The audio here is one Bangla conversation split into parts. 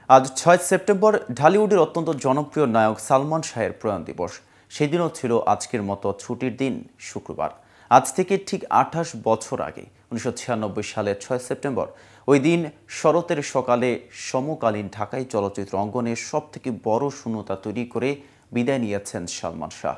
আজ ৬ সেপ্টেম্বর ঢালিউডের অত্যন্ত জনপ্রিয় নায়ক সালমান শাহের প্রয়াণ দিবস। সেদিনও ছিল আজকের মতো ছুটির দিন শুক্রবার। আজ থেকে ঠিক ২৮ বছর আগে ১৯৯৬ সালের ৬ সেপ্টেম্বর ওই দিন শরতের সকালে সমকালীন ঢাকাই চলচ্চিত্র অঙ্গনে সবথেকে বড় শূন্যতা তৈরি করে বিদায় নিয়েছেন সালমান শাহ।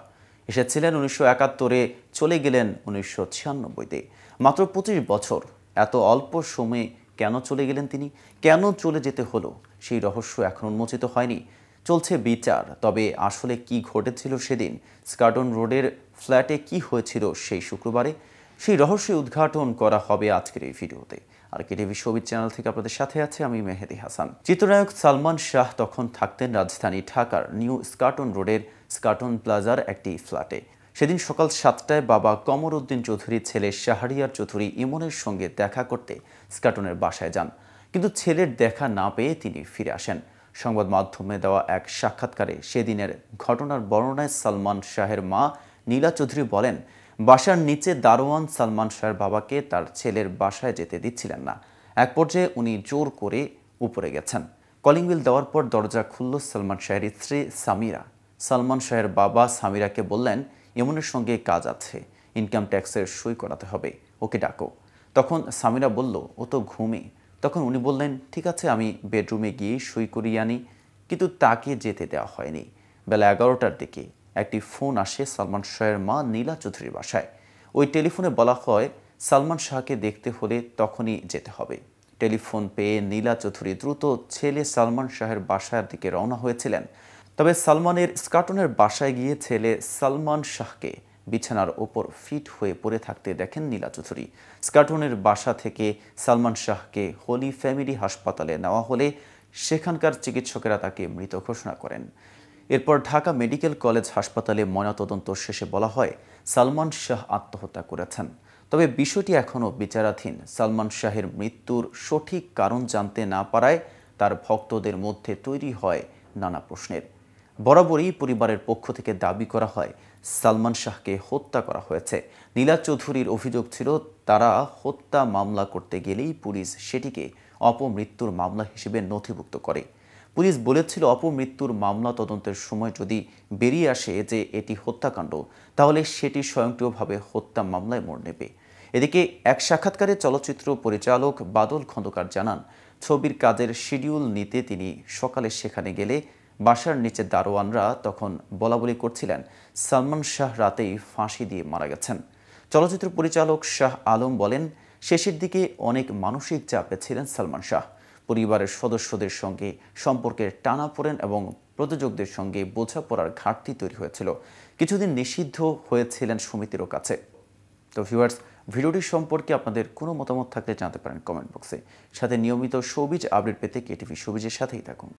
এসেছিলেন ১৯৭১-এ, চলে গেলেন ১৯৯৬-তে। মাত্র ২৫ বছর। এত অল্প সময়ে কেন চলে গেলেন তিনি? কেন চলে যেতে হলো? সেই রহস্য এখন উন্মোচিত হয়নি। চলছে বিচার। তবে আসলে কি ঘটেছিল সেদিন? স্কাটন রোডের ফ্ল্যাটে কি হয়েছিল সেই শুক্রবারে? সেই রহস্য উদ্ঘাটন করা হবে আজকের এই ভিডিওতে। আর কেটিভি শোবিজ চ্যানেল থেকে আপনাদের সাথে আছে আমি মেহেদি হাসান। চিত্রনায়ক সালমান শাহ তখন থাকতেন রাজধানী ঢাকার নিউ স্কাটন রোডের স্কাটন প্লাজার একটি ফ্ল্যাটে। সেদিন সকাল ৭টায় বাবা কমর উদ্দিন চৌধুরীর ছেলে শাহরিয়ার চৌধুরী ইমনের সঙ্গে দেখা করতে স্কাটনের বাসায় যান। কিন্তু ছেলের দেখা না পেয়ে তিনি ফিরে আসেন। সংবাদ মাধ্যমে দেওয়া এক সাক্ষাৎকারে সেদিনের ঘটনার বর্ণনায় সালমান শাহের মা নীলা চৌধুরী বলেন, বাসার নিচে দারোয়ান সালমান শাহের বাবাকে তার ছেলের বাসায় যেতে দিচ্ছিলেন না। এক পর্যায়ে উনি জোর করে উপরে গেছেন। কলিং বেল দেওয়ার পর দরজা খুলল সালমান শাহের স্ত্রী সামিরা। সালমান শাহের বাবা সামিরাকে বললেন, ইমনের সঙ্গে কাজ আছে, ইনকাম ট্যাক্সের সই করাতে হবে, ওকে ডাকো। তখন সামিরা বলল, ও তো ঘুমে। তখন উনি বললেন, ঠিক আছে, আমি বেডরুমে গিয়ে সই করিয়ে আনি। কিন্তু তাকে যেতে দেওয়া হয়নি। বেলা ১১টার দিকে একটি ফোন আসে সালমান শাহের মা নীলা চৌধুরীর বাসায়। ওই টেলিফোনে বলা হয়, সালমান শাহকে দেখতে হলে তখনই যেতে হবে। টেলিফোন পেয়ে নীলা চৌধুরী দ্রুত ছেলে সালমান শাহের বাসার দিকে রওনা হয়েছিলেন। তবে সালমানের স্কাটনের বাসায় গিয়ে ছেলে সালমান শাহকে বিছানার ওপর ফিট হয়ে পড়ে থাকতে দেখেন নীলা চৌধুরী। স্কাটনের বাসা থেকে সালমান শাহকে হোলি ফ্যামিলি হাসপাতালে নেওয়া হলে সেখানকার চিকিৎসকেরা তাকে মৃত ঘোষণা করেন। এরপর ঢাকা মেডিকেল কলেজ হাসপাতালে ময়নাতদন্ত শেষে বলা হয়, সালমান শাহ আত্মহত্যা করেছেন। তবে বিষয়টি এখনও বিচারাধীন। সালমান শাহের মৃত্যুর সঠিক কারণ জানতে না পারায় তার ভক্তদের মধ্যে তৈরি হয় নানা প্রশ্নের। বরাবরই পরিবারের পক্ষ থেকে দাবি করা হয়, সালমান শাহকে হত্যা করা হয়েছে। নীলা চৌধুরীর অভিযোগ ছিল, তারা হত্যা মামলা করতে গেলেই পুলিশ সেটিকে অপমৃত্যুর মামলা হিসেবে নথিভুক্ত করে। পুলিশ বলেছিল, অপমৃত্যুর মামলা তদন্তের সময় যদি বেরিয়ে আসে যে এটি হত্যাকাণ্ড, তাহলে সেটি স্বয়ংক্রিয়ভাবে হত্যা মামলায় মোড় নেবে। এদিকে এক সাক্ষাৎকারে চলচ্চিত্র পরিচালক বাদল খন্দকার জানান, ছবির কাজের শিডিউল নিতে তিনি সকালে সেখানে গেলে বাসার নিচে দারোয়ানরা তখন বলাবলি করছিলেন, সালমান শাহ রাতেই ফাঁসি দিয়ে মারা গেছেন। চলচ্চিত্র পরিচালক শাহ আলম বলেন, শেষের দিকে অনেক মানসিক চাপে ছিলেন সালমান শাহ। পরিবারের সদস্যদের সঙ্গে সম্পর্কের টানাপোড়েন এবং প্রযোজকদের সঙ্গে বোঝাপড়ার ঘাটতি তৈরি হয়েছিল। কিছুদিন নিষিদ্ধ হয়েছিলেন সমিতিরও কাছে। তো ভিউয়ার্স, ভিডিওটি সম্পর্কে আপনাদের কোনো মতামত থাকলে জানাতে পারেন কমেন্ট বক্সে। সাথে নিয়মিত শোবিজ আপডেট পেতে কেটিভি শোবিজের সাথেই থাকুন।